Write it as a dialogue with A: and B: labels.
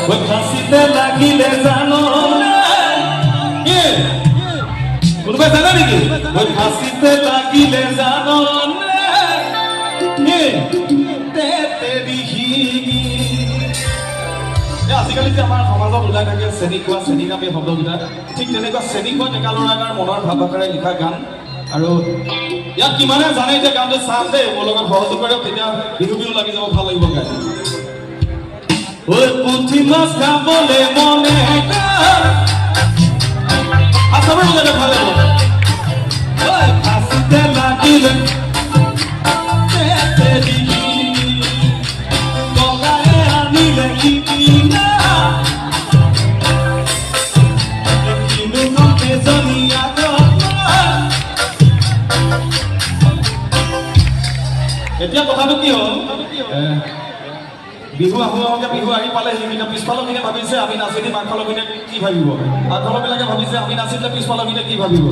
A: ওই ফাঁসিতে লাগিলে জানো কি কোনোবাই জানে নেকি ওই ফাঁসিতে লাগিলে জানো আজিকালি যে আমাৰ সমাজত ওলাই থাকে চেনী খোৱা চেনী নামী শব্দকেইটা ঠিক তেনেকুৱা চেনী খোৱা ডেকা ল'ৰা এটাৰ মনৰ ভাৱ আকাৰে লিখা গান আৰু ইয়াত কিমানে জানে যে গানটো চাম দেই মোৰ লগত সহযোগ কৰক তেতিয়া বিহু বিহু লাগি যাব ভাল লাগিব গাই ওই পুঠি মাছ খাবলে মনে আছামে বুজালে ভাল লাগিব ওই ফাঁসিতে লাগিলে এতিয়া কথাটো কি হ'ল বিহু আহোঁতে বিহু আহি পালেহি কিন্তু পিছফালৰ পিনে ভাবিছে আমি নাচিলে আগফালৰ পিনে কি ভাবিব আগফালৰ বিলাকে ভাবিছে আমি নাচিলে পিছফালৰ পিনে কি ভাবিব